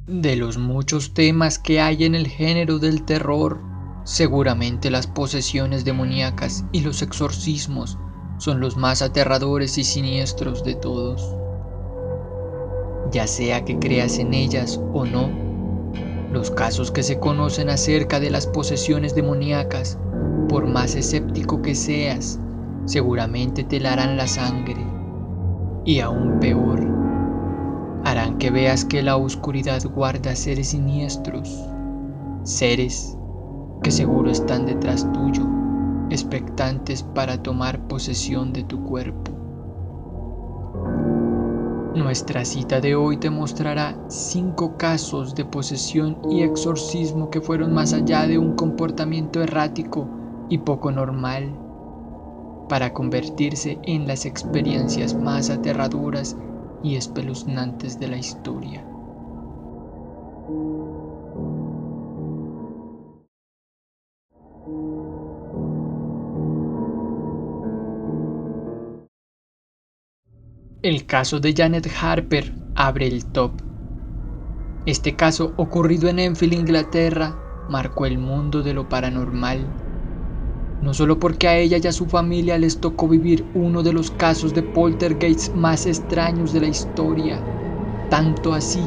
De los muchos temas que hay en el género del terror, seguramente las posesiones demoníacas y los exorcismos son los más aterradores y siniestros de todos. Ya sea que creas en ellas o no, los casos que se conocen acerca de las posesiones demoníacas, por más escéptico que seas, seguramente te helarán la sangre. Y aún peor, harán que veas que la oscuridad guarda seres siniestros, seres que seguro están detrás tuyo, expectantes para tomar posesión de tu cuerpo. Nuestra cita de hoy te mostrará 5 casos de posesión y exorcismo que fueron más allá de un comportamiento errático y poco normal, para convertirse en las experiencias más aterradoras y espeluznantes de la historia. El caso de Janet Harper abre el top. Este caso, ocurrido en Enfield, Inglaterra, marcó el mundo de lo paranormal. No solo porque a ella y a su familia les tocó vivir uno de los casos de poltergeist más extraños de la historia, tanto así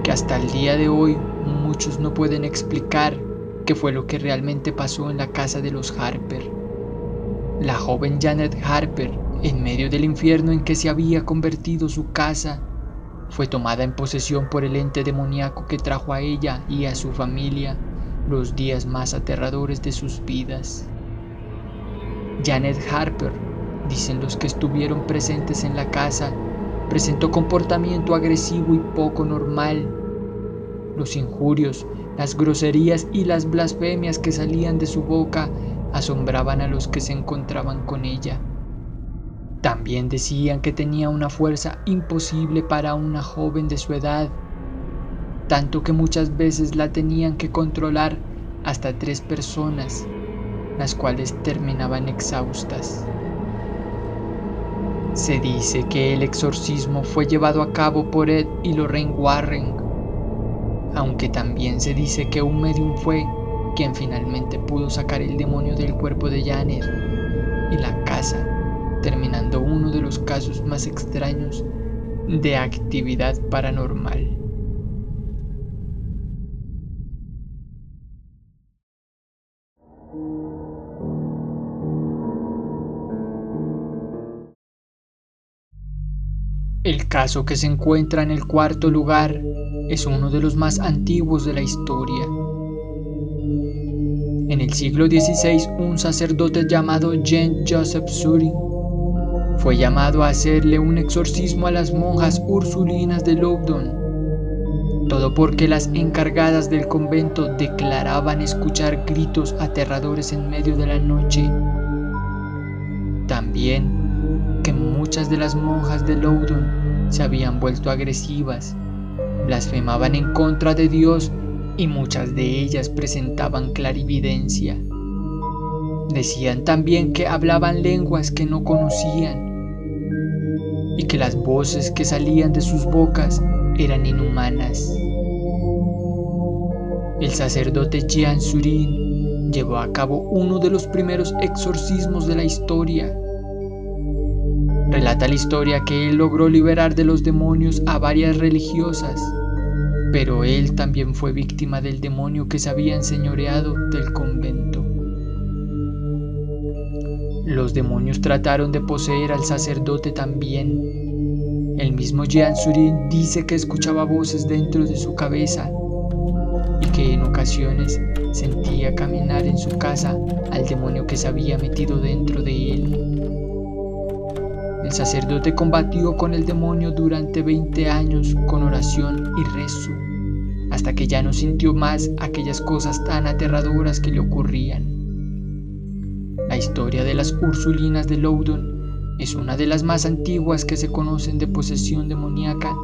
que hasta el día de hoy muchos no pueden explicar qué fue lo que realmente pasó en la casa de los Harper. La joven Janet Harper, en medio del infierno en que se había convertido su casa, fue tomada en posesión por el ente demoníaco que trajo a ella y a su familia los días más aterradores de sus vidas. Janet Harper, dicen los que estuvieron presentes en la casa, presentó comportamiento agresivo y poco normal. Los injurios, las groserías y las blasfemias que salían de su boca asombraban a los que se encontraban con ella. También decían que tenía una fuerza imposible para una joven de su edad, tanto que muchas veces la tenían que controlar hasta 3 personas, las cuales terminaban exhaustas. Se dice que el exorcismo fue llevado a cabo por Ed y Lorraine Warren, aunque también se dice que un medium fue quien finalmente pudo sacar el demonio del cuerpo de Janet y la casa, terminando uno de los casos más extraños de actividad paranormal. El caso que se encuentra en el cuarto lugar es uno de los más antiguos de la historia. En el siglo XVI, un sacerdote llamado Jean Joseph Surin fue llamado a hacerle un exorcismo a las monjas ursulinas de Loudon. Todo porque las encargadas del convento declaraban escuchar gritos aterradores en medio de la noche. También que muchas de las monjas de Loudon se habían vuelto agresivas, blasfemaban en contra de Dios y muchas de ellas presentaban clarividencia. Decían también que hablaban lenguas que no conocían y que las voces que salían de sus bocas eran inhumanas. El sacerdote Jean Surin llevó a cabo uno de los primeros exorcismos de la historia. Relata la historia que él logró liberar de los demonios a varias religiosas, pero él también fue víctima del demonio que se había enseñoreado del convento. Los demonios trataron de poseer al sacerdote también. El mismo Jean Surin dice que escuchaba voces dentro de su cabeza y que en ocasiones sentía caminar en su casa al demonio que se había metido dentro de él. El sacerdote combatió con el demonio durante 20 años con oración y rezo, hasta que ya no sintió más aquellas cosas tan aterradoras que le ocurrían. La historia de las Ursulinas de Loudon es una de las más antiguas que se conocen de posesión demoníaca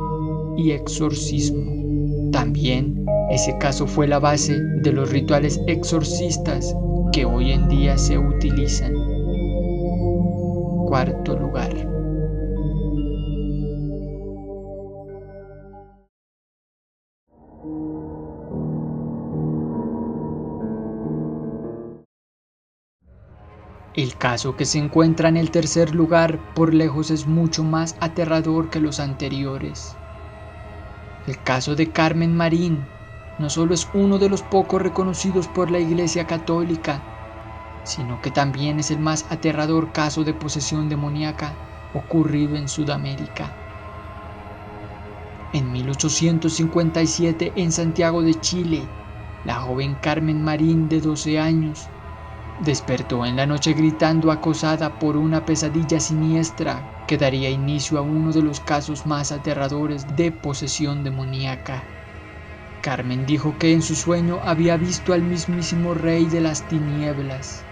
y exorcismo. También ese caso fue la base de los rituales exorcistas que hoy en día se utilizan. Cuarto lugar. El caso que se encuentra en el tercer lugar por lejos es mucho más aterrador que los anteriores. El caso de Carmen Marín no solo es uno de los pocos reconocidos por la Iglesia Católica, sino que también es el más aterrador caso de posesión demoníaca ocurrido en Sudamérica. En 1857, en Santiago de Chile, la joven Carmen Marín, de 12 años, despertó en la noche gritando, acosada por una pesadilla siniestra que daría inicio a uno de los casos más aterradores de posesión demoníaca. Carmen dijo que en su sueño había visto al mismísimo Rey de las Tinieblas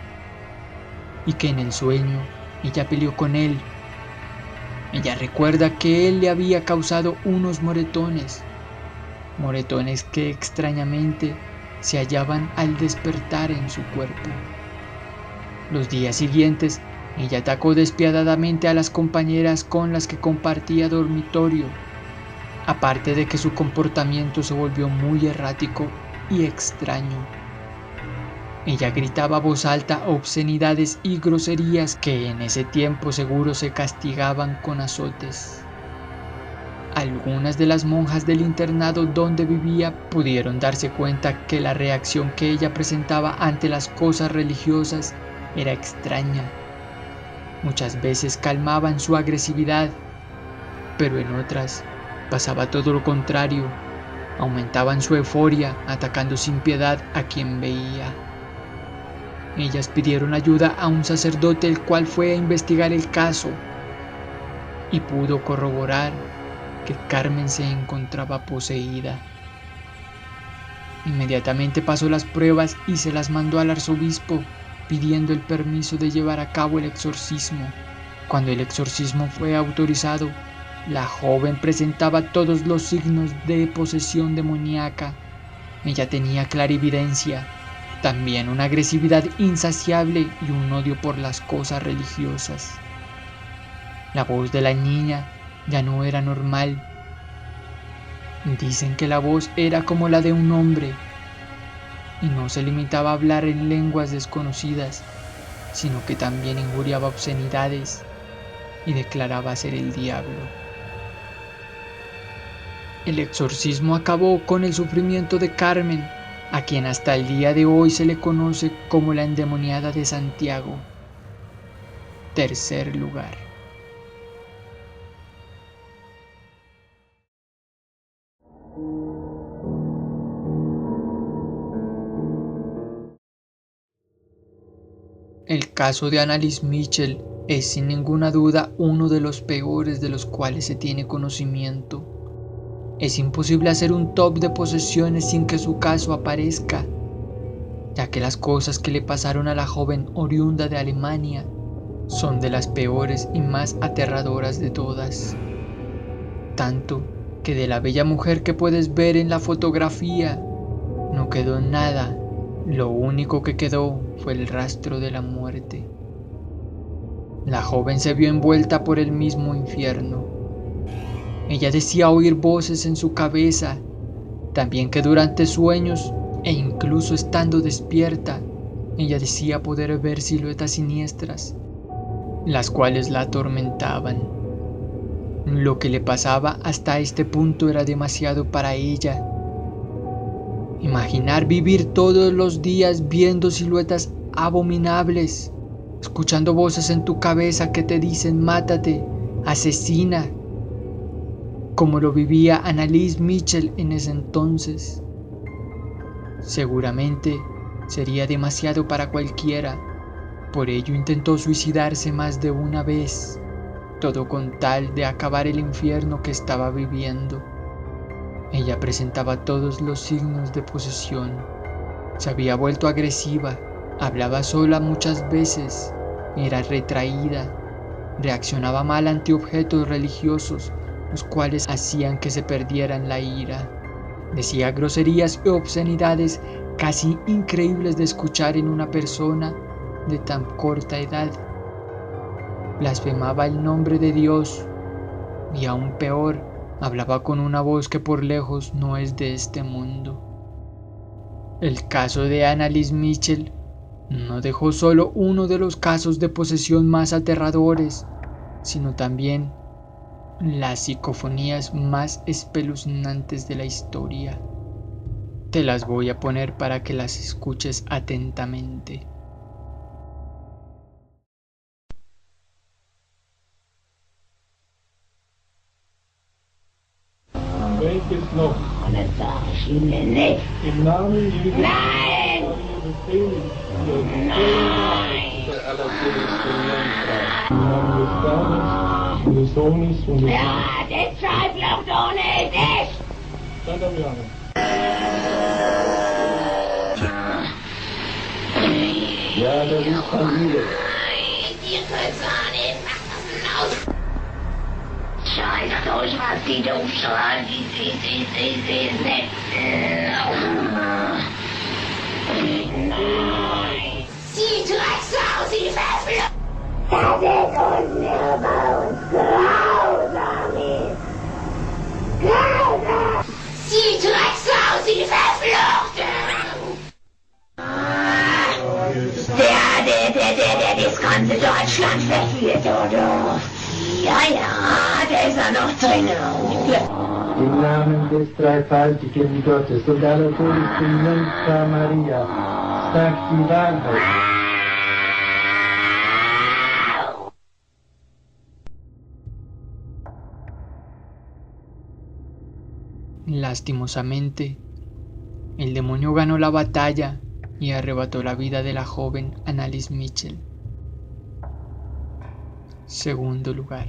y que en el sueño ella peleó con él. Ella recuerda que él le había causado unos moretones que extrañamente se hallaban al despertar en su cuerpo. Los días siguientes, ella atacó despiadadamente a las compañeras con las que compartía dormitorio, aparte de que su comportamiento se volvió muy errático y extraño. Ella gritaba a voz alta obscenidades y groserías que en ese tiempo seguro se castigaban con azotes. Algunas de las monjas del internado donde vivía pudieron darse cuenta que la reacción que ella presentaba ante las cosas religiosas era extraña. Muchas veces calmaban su agresividad, pero en otras pasaba todo lo contrario. Aumentaban su euforia, atacando sin piedad a quien veía. Ellas pidieron ayuda a un sacerdote, el cual fue a investigar el caso y pudo corroborar que Carmen se encontraba poseída. Inmediatamente pasó las pruebas y se las mandó al arzobispo, pidiendo el permiso de llevar a cabo el exorcismo. Cuando el exorcismo fue autorizado, la joven presentaba todos los signos de posesión demoníaca. Ella tenía clarividencia, también una agresividad insaciable y un odio por las cosas religiosas. La voz de la niña ya no era normal. Dicen que la voz era como la de un hombre y no se limitaba a hablar en lenguas desconocidas, sino que también injuriaba obscenidades y declaraba ser el diablo. El exorcismo acabó con el sufrimiento de Carmen, a quien hasta el día de hoy se le conoce como la endemoniada de Santiago. Tercer lugar. El caso de Annalise Mitchell es sin ninguna duda uno de los peores de los cuales se tiene conocimiento. Es imposible hacer un top de posesiones sin que su caso aparezca, ya que las cosas que le pasaron a la joven oriunda de Alemania son de las peores y más aterradoras de todas. Tanto que de la bella mujer que puedes ver en la fotografía no quedó nada. Lo único que quedó fue el rastro de la muerte. La joven se vio envuelta por el mismo infierno. Ella decía oír voces en su cabeza, también que durante sueños e incluso estando despierta, ella decía poder ver siluetas siniestras, las cuales la atormentaban. Lo que le pasaba hasta este punto era demasiado para ella. Imaginar vivir todos los días viendo siluetas abominables, escuchando voces en tu cabeza que te dicen mátate, asesina, como lo vivía Annalise Mitchell en ese entonces. Seguramente sería demasiado para cualquiera, por ello intentó suicidarse más de una vez, todo con tal de acabar el infierno que estaba viviendo. Ella presentaba todos los signos de posesión. Se había vuelto agresiva, hablaba sola muchas veces, era retraída, reaccionaba mal ante objetos religiosos, los cuales hacían que se perdieran la ira. Decía groserías y obscenidades casi increíbles de escuchar en una persona de tan corta edad. Blasfemaba el nombre de Dios y aún peor, hablaba con una voz que por lejos no es de este mundo. El caso de Annalise Mitchell no dejó solo uno de los casos de posesión más aterradores, sino también las psicofonías más espeluznantes de la historia. Te las voy a poner para que las escuches atentamente. Welches noch? Das sag ich Ihnen nicht. Im Namen Jesu Nein! befehle ich dir, der allerseligsten Jungfrau, im Namen des Vaters und des Sohnes und des Ja, deshalb noch doch nicht! Stand am Jahre. Ja, das ist Familie. Die Kösane, mach das aus! Scheiß durch, was die doof schreien, sie nicht. Nein! Die Drecksau, sie verflucht! Das ist unnahbar und grausam ist. Grausam! Die Drecksau, sie verflucht! Der das ganze Deutschland verführt, oder? Ja, der ist ja noch drin. Im Namen des dreifaltigen Gottes und allerseligsten Jungfrau Maria, sagt die Wahrheit. Lastimosamente, el demonio ganó la batalla y arrebató la vida de la joven Annalise Mitchell. Segundo lugar.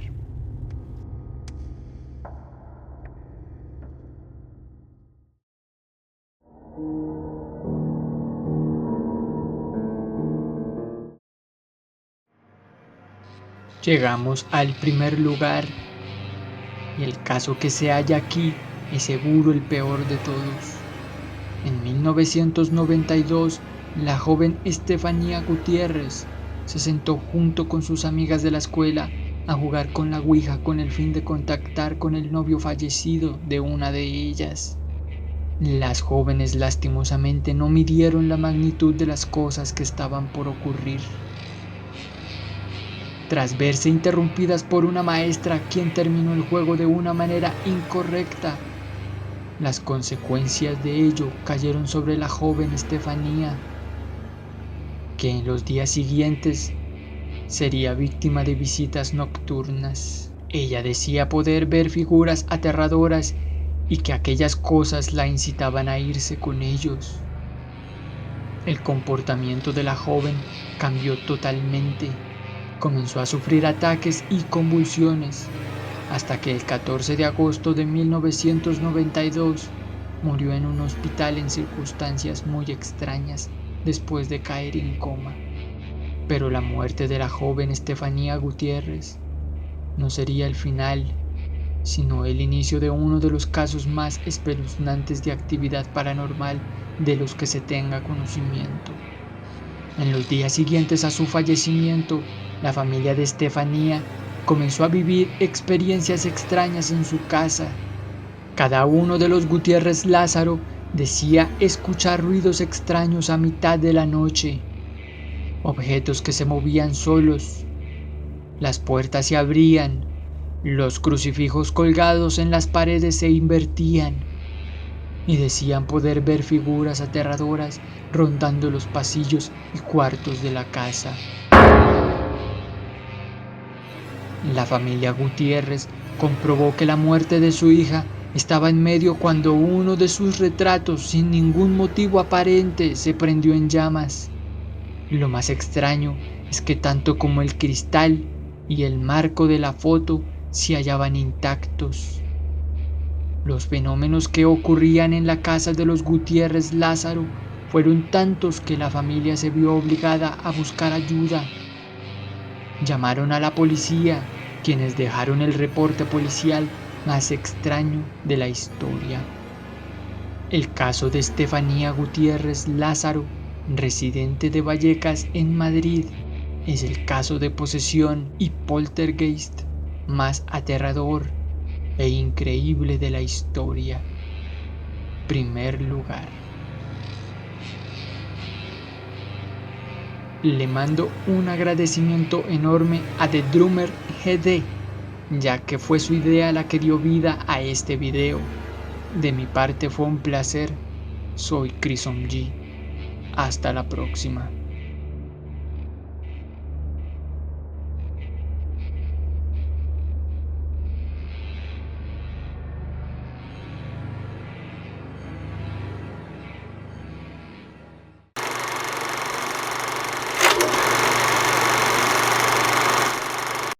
Llegamos al primer lugar y el caso que se halla aquí es seguro el peor de todos. En 1992, la joven Estefanía Gutiérrez se sentó junto con sus amigas de la escuela a jugar con la ouija con el fin de contactar con el novio fallecido de una de ellas. Las jóvenes lastimosamente no midieron la magnitud de las cosas que estaban por ocurrir. Tras verse interrumpidas por una maestra quien terminó el juego de una manera incorrecta, las consecuencias de ello cayeron sobre la joven Estefanía, que en los días siguientes sería víctima de visitas nocturnas. Ella decía poder ver figuras aterradoras y que aquellas cosas la incitaban a irse con ellos. El comportamiento de la joven cambió totalmente. Comenzó a sufrir ataques y convulsiones, hasta que el 14 de agosto de 1992 murió en un hospital en circunstancias muy extrañas después de caer en coma. Pero la muerte de la joven Estefanía Gutiérrez no sería el final, sino el inicio de uno de los casos más espeluznantes de actividad paranormal de los que se tenga conocimiento. En los días siguientes a su fallecimiento, la familia de Estefanía comenzó a vivir experiencias extrañas en su casa. Cada uno de los Gutiérrez Lázaro decía escuchar ruidos extraños a mitad de la noche, objetos que se movían solos, las puertas se abrían, los crucifijos colgados en las paredes se invertían, y decían poder ver figuras aterradoras rondando los pasillos y cuartos de la casa. La familia Gutiérrez comprobó que la muerte de su hija estaba en medio cuando uno de sus retratos, sin ningún motivo aparente, se prendió en llamas. Lo más extraño es que tanto como el cristal y el marco de la foto se hallaban intactos. Los fenómenos que ocurrían en la casa de los Gutiérrez Lázaro fueron tantos que la familia se vio obligada a buscar ayuda. Llamaron a la policía, quienes dejaron el reporte policial más extraño de la historia. El caso de Estefanía Gutiérrez Lázaro, residente de Vallecas en Madrid, es el caso de posesión y poltergeist más aterrador e increíble de la historia. Primer lugar. Le mando un agradecimiento enorme a The Drummer GD, ya que fue su idea la que dio vida a este video. De mi parte fue un placer. Soy Chris G. Hasta la próxima.